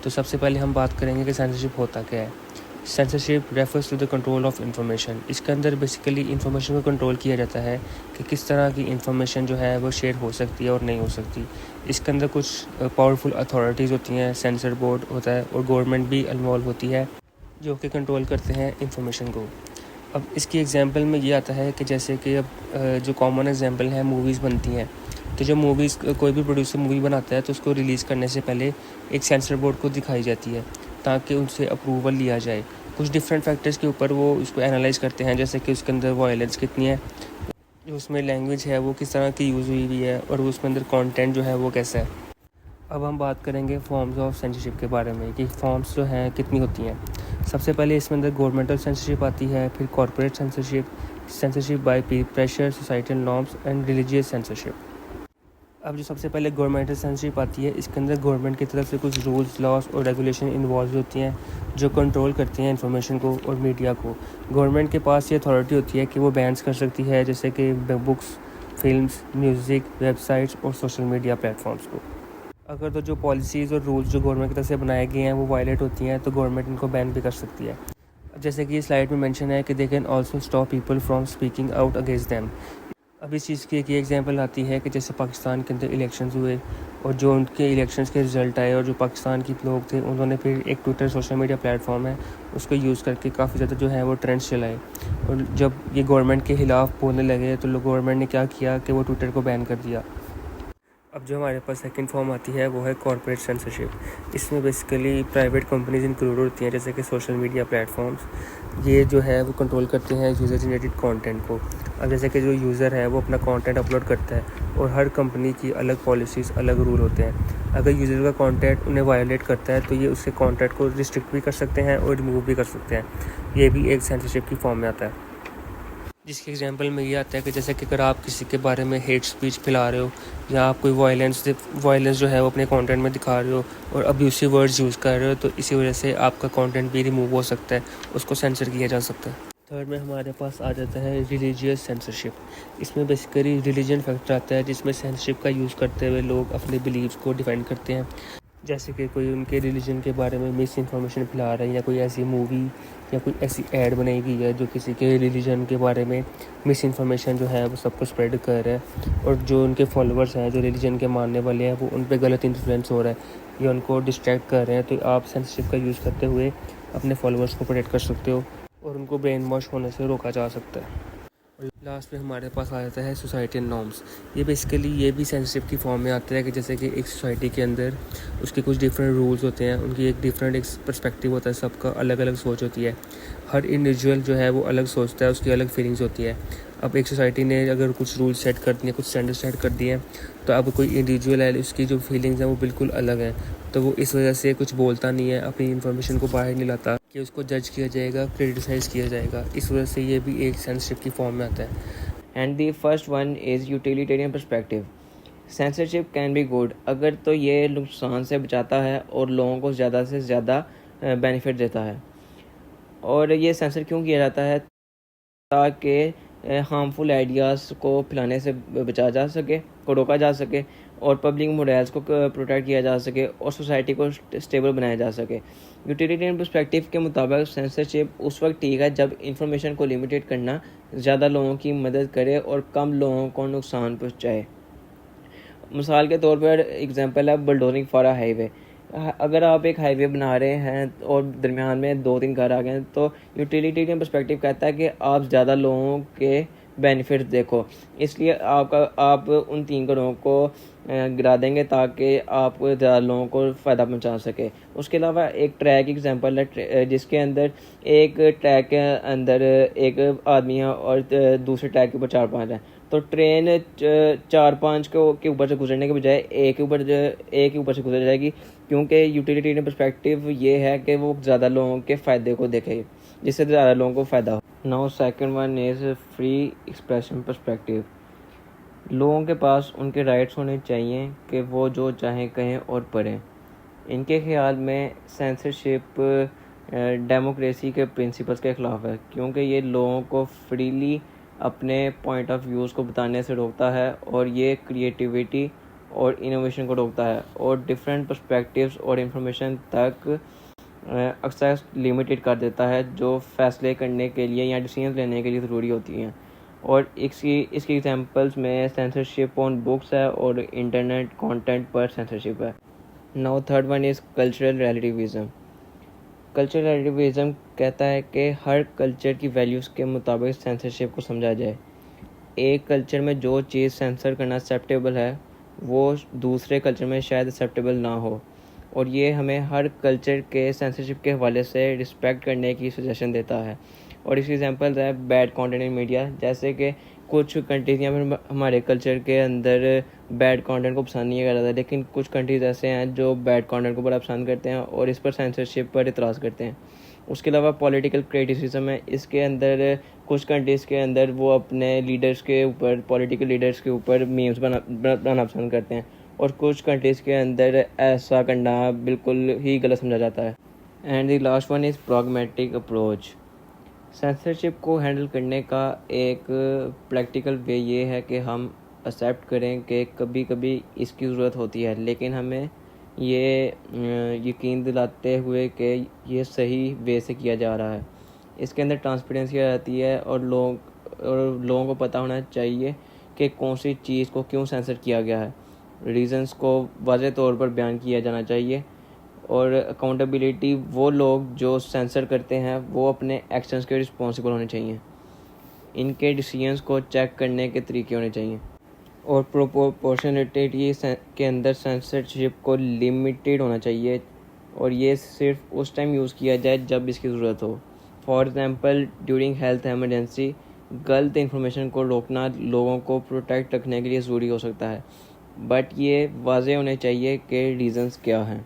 तो सबसे पहले हम बात करेंगे कि सेंसरशिप होता क्या है। Censorship refers to the control of information. इसके अंदर बेसिकली इंफॉर्मेशन को कंट्रोल किया जाता है कि किस तरह की इंफॉर्मेशन जो है वो शेयर हो सकती है और नहीं हो सकती। इसके अंदर कुछ पावरफुल अथॉरिटीज़ होती हैं, सेंसर बोर्ड होता है और गवर्नमेंट भी इन्वॉल्व होती है जो कि कंट्रोल करते हैं इंफॉर्मेशन को। अब इसकी एग्जांपल में ये आता है कि जैसे कि अब जो कॉमन एग्जांपल है, मूवीज़ बनती हैं। तो जब मूवीज़ कोई भी प्रोड्यूसर मूवी बनाता है तो उसको रिलीज़ करने से पहले एक सेंसर बोर्ड को दिखाई जाती है ताकि उनसे अप्रूवल लिया जाए। कुछ डिफरेंट फैक्टर्स के ऊपर वो उसको एनालाइज़ करते हैं, जैसे कि उसके अंदर वायलेंस कितनी है, जो उसमें लैंग्वेज है वो किस तरह की यूज़ हुई है और उसके अंदर कंटेंट जो है वो कैसा है। अब हम बात करेंगे फॉर्म्स ऑफ सेंसरशिप के बारे में कि फॉर्म्स जो हैं कितनी होती हैं। सबसे पहले इसमें अंदर गवर्नमेंटल सेंसरशिप आती है, फिर corporate censorship, censorship by peer pressure, societal norms and religious censorship. अब जो सबसे पहले गवर्नमेंटल सेंसरशिप आती है, इसके अंदर गवर्नमेंट की तरफ से कुछ रूल्स, लॉज और रेगुलेशन इन्वॉल्व होती हैं जो कंट्रोल करती हैं इंफॉर्मेशन को और मीडिया को। गवर्नमेंट के पास ये अथॉरिटी होती है कि वो बैन्स कर सकती है, जैसे कि बुक्स, फिल्म्स, म्यूज़िक, वेबसाइट्स और सोशल मीडिया प्लेटफॉर्म्स को। अगर तो जो पॉलिसीज़ और रूल्स जो गवर्नमेंट की तरफ से बनाए गए हैं वो वायलेट होती हैं तो गवर्नमेंट इनको बैन भी कर सकती है। जैसे कि स्लाइड में मेंशन है कि they can also stop people from speaking out against them. अब इस चीज़ की एक एग्जांपल आती है कि जैसे पाकिस्तान के अंदर इलेक्शंस हुए और जो उनके इलेक्शंस के रिज़ल्ट आए और जो पाकिस्तान के लोग थे उन्होंने फिर एक ट्विटर सोशल मीडिया प्लेटफॉर्म है उसको यूज़ करके काफ़ी ज़्यादा जो है वो ट्रेंड्स चलाए। और जब ये गवर्नमेंट के ख़िलाफ़ बोलने लगे तो गवर्नमेंट ने क्या किया कि वो ट्विटर को बैन कर दिया। अब जो हमारे पास सेकंड फॉर्म आती है वो है कॉर्पोरेट सेंसरशिप। इसमें बेसिकली प्राइवेट कंपनीज इंक्लूड होती हैं, जैसे कि सोशल मीडिया प्लेटफॉर्म्स। ये जो है वो कंट्रोल करते हैं यूज़र जनरेटेड कंटेंट को। अब जैसे कि जो यूज़र है वो अपना कंटेंट अपलोड करता है और हर कंपनी की अलग पॉलिसीज़, अलग रूल होते हैं। अगर यूज़र का कंटेंट उन्हें वायलेट करता है तो ये उसके कंटेंट को रिस्ट्रिक्ट भी कर सकते हैं और रिमूव भी कर सकते हैं। ये भी एक सेंसरशिप की फॉर्म में आता है, जिसके एग्जांपल में ये आता है कि जैसे कि अगर आप किसी के बारे में हेट स्पीच फैला रहे हो या आप कोई वायलेंस जो है वो अपने कंटेंट में दिखा रहे हो और अब्यूसिव वर्ड्स यूज़ कर रहे हो तो इसी वजह से आपका कंटेंट भी रिमूव हो सकता है, उसको सेंसर किया जा सकता है। थर्ड में हमारे पास आ जाता है रिलीजियस सेंसरशिप। इसमें बेसिकली रिलीजन फैक्टर आता है जिसमें सेंसरशिप का यूज़ करते हुए लोग अपने बिलीव्स को डिफेंड करते हैं। जैसे कि कोई उनके रिलीजन के बारे में मिस इन्फॉर्मेशन फैला रहा है या कोई ऐसी मूवी या कोई ऐसी ऐड बनाई गई है जो किसी के रिलीजन के बारे में मिस इन्फॉर्मेशन जो है वो सबको स्प्रेड कर रहा है और जो उनके फॉलोअर्स हैं, जो रिलीजन के मानने वाले हैं, वो उन पे गलत इन्फ्लुएंस हो रहा है या उनको डिस्ट्रैक्ट कर रहे हैं। तो आप सेंसरशिप का यूज़ करते हुए अपने फॉलोअर्स को प्रोटेक्ट कर सकते हो और उनको ब्रेन वॉश होने से रोका जा सकता है। और लास्ट में हमारे पास आ जाता है सोसाइटी नॉर्म्स। ये बेसिकली ये भी सेंसरशिप की फॉर्म में आता है कि जैसे कि एक सोसाइटी के अंदर उसके कुछ डिफरेंट रूल्स होते हैं, उनकी एक डिफरेंट एक पर्सपेक्टिव होता है, सबका अलग अलग सोच होती है। हर इंडिविजुअल जो है वो अलग सोचता है, उसकी अलग फीलिंग्स होती है। अब एक सोसाइटी ने अगर कुछ रूल्स सेट कर दिए, कुछ स्टैंडर्ड सेट कर दिए हैं, तो अब कोई इंडिविजुअल है उसकी जो फीलिंग्स हैं वो बिल्कुल अलग हैं, तो वो इस वजह से कुछ बोलता नहीं है, अपनी इन्फॉर्मेशन को बाहर नहीं लाता कि उसको जज किया जाएगा, क्रिटिसाइज़ किया जाएगा। इस वजह से ये भी एक सेंसरशिप की फॉर्म में आता है। And the first one is utilitarian perspective. Censorship can be good अगर तो ये नुकसान से बचाता है और लोगों को ज़्यादा से ज़्यादा बेनिफिट देता है। और ये सेंसर क्यों किया जाता है? ताकि हार्मफुल आइडियाज़ को फैलाने से बचा जा सके, को रोका जा सके और पब्लिक मोरल्स को प्रोटेक्ट किया जा सके और सोसाइटी को स्टेबल बनाया जा सके। यूटिलिटेरियन पर्सपेक्टिव के मुताबिक सेंसरशिप उस वक्त ठीक है जब इंफॉर्मेशन को लिमिटेड करना ज़्यादा लोगों की मदद करे और कम लोगों को नुकसान पहुँचाए। मिसाल के तौर पर एग्जांपल है बुलडोजिंग फॉर अ हाईवे। अगर आप एक हाईवे बना रहे हैं और दरमियान में 2-3 घर आ गए हैं तो यूटिलिटेरियन पर्सपेक्टिव कहता है कि आप ज़्यादा लोगों के बेनिफिट देखो, इसलिए आप उन 3 घरों को गिरा देंगे ताकि आप ज़्यादा लोगों को फ़ायदा पहुंचा सके। उसके अलावा एक ट्रैक एग्जांपल है जिसके अंदर एक ट्रैक के अंदर एक आदमी है और दूसरे ट्रैक के ऊपर 4-5 हैं, तो ट्रेन 4-5 के ऊपर से गुजरने के बजाय एक के ऊपर से गुजर जाएगी, क्योंकि यूटिलिटेरियन पर्सपेक्टिव ये है कि वो ज़्यादा लोगों के फ़ायदे को देखे, जिससे ज़्यादा लोगों को फ़ायदा हो। Now second one is free expression perspective. लोगों के पास उनके राइट्स होने चाहिए कि वो जो चाहें कहें और पढ़ें। इनके ख्याल में सेंसरशिप डेमोक्रेसी के प्रिंसिपल्स के ख़िलाफ़ है, क्योंकि ये लोगों को फ्रीली अपने पॉइंट ऑफ व्यूज़ को बताने से रोकता है और ये क्रिएटिविटी और इनोवेशन को रोकता है, और डिफरेंट पर्सपेक्टिव्स और इंफॉर्मेशन तक अक्सर लिमिटेड कर देता है जो फैसले करने के लिए या डिसीजन लेने के लिए ज़रूरी होती हैं। और इसकी एग्जांपल्स में सेंसरशिप ऑन बुक्स है और इंटरनेट कंटेंट पर सेंसरशिप है। Now third one is cultural relativism. Cultural relativism कहता है कि हर कल्चर की वैल्यूज़ के मुताबिक सेंसरशिप को समझा जाए। एक कल्चर में जो चीज़ सेंसर करना एक्सेप्टेबल है वो दूसरे कल्चर में शायद एक्सेप्टेबल ना हो, और ये हमें हर कल्चर के सेंसरशिप के हवाले से रिस्पेक्ट करने की सजेशन देता है। और इसकी एग्जांपल्स है बैड कंटेंट इन मीडिया, जैसे कि कुछ कंट्रीज या फिर हमारे कल्चर के अंदर बैड कंटेंट को पसंद नहीं करता, लेकिन कुछ कंट्रीज ऐसे हैं जो बैड कंटेंट को बड़ा पसंद करते हैं और इस पर सेंसरशिप पर इतराज़ करते हैं। उसके अलावा पॉलिटिकल क्रिटिसिज्म है, इसके अंदर कुछ कंट्रीज़ के अंदर वो अपने लीडर्स के ऊपर, पॉलिटिकल लीडर्स के ऊपर मीम्स बनाना पसंद करते हैं, और कुछ कंट्रीज़ के अंदर ऐसा करना बिल्कुल ही गलत समझा जाता है। And the last one is pragmatic approach. Censorship को हैंडल करने का एक प्रैक्टिकल वे ये है कि हम एक्सेप्ट करें कि कभी कभी इसकी ज़रूरत होती है, लेकिन हमें ये यकीन दिलाते हुए कि ये सही वे से किया जा रहा है। इसके अंदर ट्रांसपेरेंसी आ जाती है और लोगों को पता होना चाहिए कि कौन सी चीज़ को क्यों सेंसर किया गया है। रीज़न्स को वाज़ेह तौर पर बयान किया जाना चाहिए, और अकाउंटेबिलिटी, वो लोग जो सेंसर करते हैं वो अपने एक्शंस के रिस्पॉन्सिबल होने चाहिए। इनके डिसीजंस को चेक करने के तरीके होने चाहिए, और प्रोपोर्शनलिटी के अंदर सेंसरशिप को लिमिटेड होना चाहिए, और ये सिर्फ उस टाइम यूज़ किया जाए जब इसकी ज़रूरत हो। For example during health emergency, गलत इंफॉर्मेशन को रोकना लोगों को प्रोटेक्ट रखने के लिए ज़रूरी हो सकता है, बट ये वाज़ेह होने चाहिए कि रीज़न्स क्या हैं।